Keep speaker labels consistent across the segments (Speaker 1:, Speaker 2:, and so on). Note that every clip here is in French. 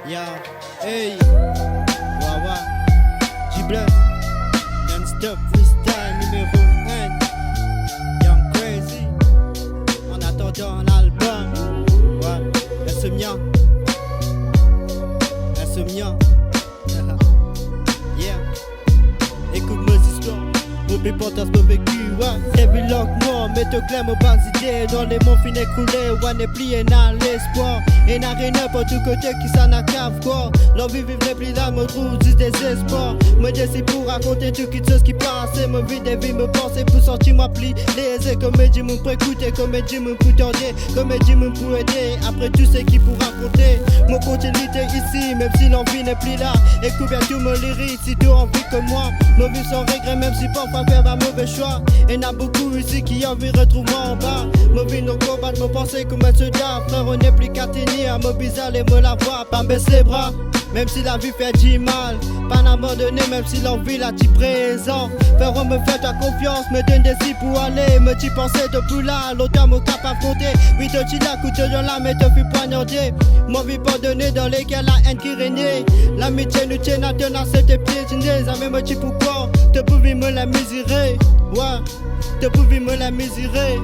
Speaker 1: Yeah, hey, Wawa, J-Blood, non-stop freestyle numéro 1, Young Crazy, en attendant l'album, ouais, Insomniant, yeah, écoute mes histoires, mauvais fantasmes vécus, ouais, c'est vilain que moi, mais te clame aux bonnes idées, dans les monts fin écroulés, ouais, n'est plié dans l'espoir, et n'a rien pour tout côté qui s'en a cave, quoi, l'envie vivre n'est plus là, me trouve du désespoir, me décide pour raconter tout ce qui passe, me vide des vies, me penser pour sentir moi pli, les comédies me pour écouter, comédie me pour tenter, comédie me pour aider, après tout ce qui pour raconter, mon continuité ici, même si l'envie n'est plus là, écoute bien tout me lyrique, si tu as envie que moi, me vivre sans regret, même si parfois faire un mauvais choix, et n'a beaucoup ici qui a envie retrouve-moi en bas, me vivre nos combats, me penser comme un soldat, frère on n'est plus qu'à tenir, me bizarre et me la voir, pas baisser les bras. Même si la vie fait du mal, pas n'abandonner même si l'envie l'a dit présent. Faire me fait ta confiance, me donne des si pour aller. Me t'y penser depuis là, l'auteur me capable compter. Oui te t'y la coûte dans la mais te fut poignarder. Mon vie pardonner dans lesquels la haine qui régnait. L'amitié nous tient à tenir cette piétinée. Ça me dit pourquoi, te pouvais me la mesurer. Ouais, te pouvais me la mesurer.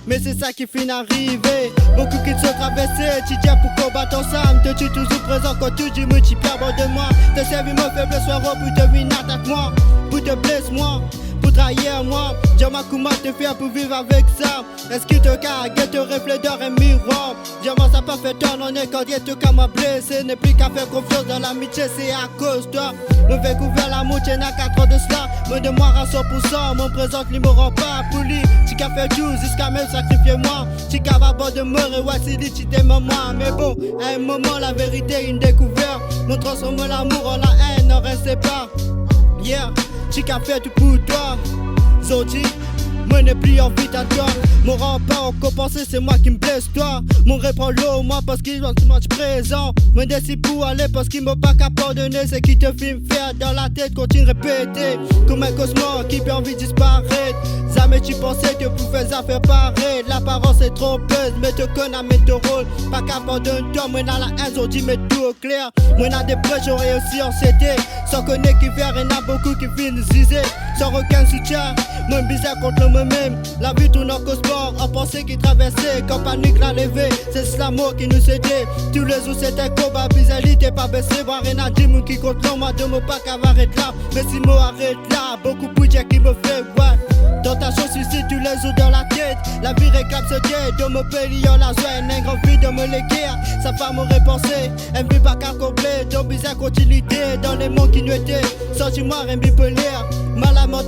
Speaker 1: Mais c'est ça qui finit d'arriver. Beaucoup qui se traversent, tu tiens pour combattre ensemble. Te tue toujours présent quand tu dis me tu perds de moi. Te servir me faible soir pour te venir attaque moi. Pour te blesser moi, pour trahir moi. Dis-moi comment te faire pour vivre avec ça. Est-ce que te cague te reflète dans un miroir. Dis-moi ça pas fait tort, on est quand il te qu'à m'a blessé. N'est plus qu'à faire confiance dans l'amitié, c'est à cause de toi. Me fait couvrir l'amour, tiens à 4 ans de cela. Me de moi à 100%, mon présent ne me rend pas poli. Tu qu'à faire tout jusqu'à même sacrifier moi. Tu qu'à va bord de mort et voici dit tu t'aimes moi. Mais bon, à un moment la vérité une découverte. Nous transformons l'amour en la haine, ne restez pas. Yeah, tu qu'à faire tout pour toi. Zodi, moi n'ai plus envie d'attendre. Mon rempart en compensé, c'est moi qui me blesse toi. Mon reprend l'eau, moi parce qu'il doit se présent. Me décide pour aller parce qu'il m'a pas qu'à pardonner. C'est qui te filme faire dans la tête, continue répéter. Comme un cosmo qui peut envie disparaître. Jamais tu pensais que tu pouvais faire pareil. L'apparence est trompeuse, mais te connais mais te rôle. Pas qu'à pardonner toi, moi dans la haine, on dit mais tout au clair. Moi dans des prêts, j'aurais aussi en CD. Sans connaître qui vient, il y en a beaucoup qui viennent ziser. Sans aucun soutien, moi bizarre contre moi-même. La vie tourne en cosmos, en pensée qui traversait. Quand panique l'a levé, c'est cela mot qui nous aidait. Tous les jours c'était combat, bizarrité pas baissé. Voir rien à dire, mon qui compte non, moi de mon pas qu'à arrêter là. Mais si moi arrête là, beaucoup de budget qui me fait ouais. Tentation suicide tous les jours dans la tête. La vie réclame ce quai, de me payer la joie. Une envie de me l'équerre, sa femme aurait pensé. Elle vit pas qu'à complet, donc bizarre continuité. Dans les mondes qui nous étaient, sentiment rien bipolaire. Mal à mort,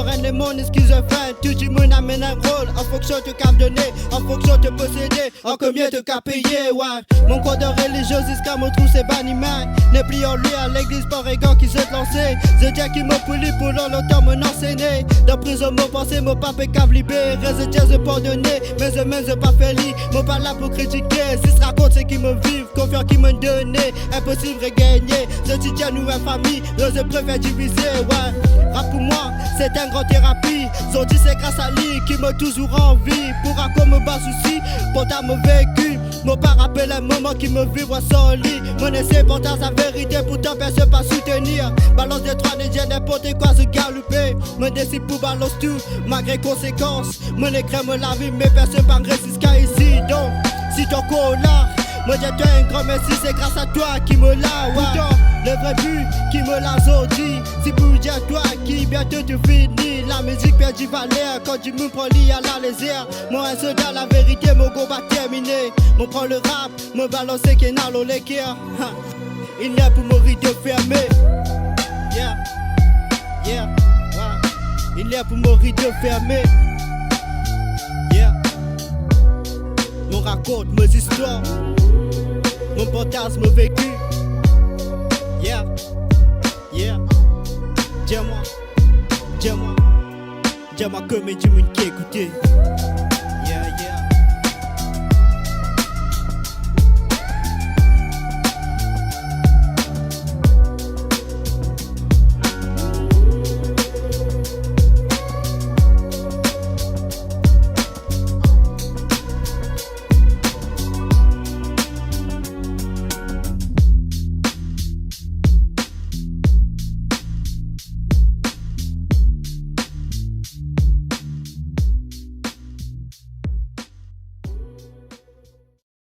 Speaker 1: reine les mondes schizophrènes. Tout le monde amène un rôle, en fonction de cap donner, en fonction de posséder, en combien de cas payer, ouais. Mon code religieux jusqu'à me trouver c'est baniment. N'est plus en lui à l'église par égard qui se lancer. Je dis qui me polie pour longtemps me enseigner. Dans prison, mon pensée, mon pape est cave libéré. Je tiens à pardonner, mais je m'aime, je pas fait lit. Mon pas là pour critiquer, si se raconte ce qui me vivent, confiance qui me donnait. Impossible de gagner, je tiens nous une famille, je préfère diviser, ouais. Rap pour moi, c'est un grand thérapie. Sont dit c'est grâce à lui qui me toujours en vie. Pour qu'on me bat souci, pourtant me vécu. Mon pas rappelle un moment qui me vivre sans lit. Mon essai pourtant sa vérité, pourtant personne pas soutenir. Balance des trois ne dit n'importe quoi se galoper. Me décide pour balance tout, malgré conséquences. Mon écrit me la vie, mais personne pas résiste qu'à ici. Donc, si ton corps là, moi j'ai toi un grand merci, c'est grâce à toi qui me l'a, ouais. Le vrai but qui me l'a dit, c'est pour dire toi qui bientôt tu finis. La musique perd du valeur quand tu me prends lié à la lésère. Moi un soldat, la vérité, mon combat terminé. Mon prend le rap, me balancer qui n'a l'eau l'équerre. Il n'est pour mourir de fermer. Yeah, yeah, ouais. Il est pour mourir de fermer. Yeah. Mon raconte mes histoires, mon fantasme vécu. Yeah, yeah. Dis-moi, dis-moi, dis-moi que mes dis-moi qui écouter.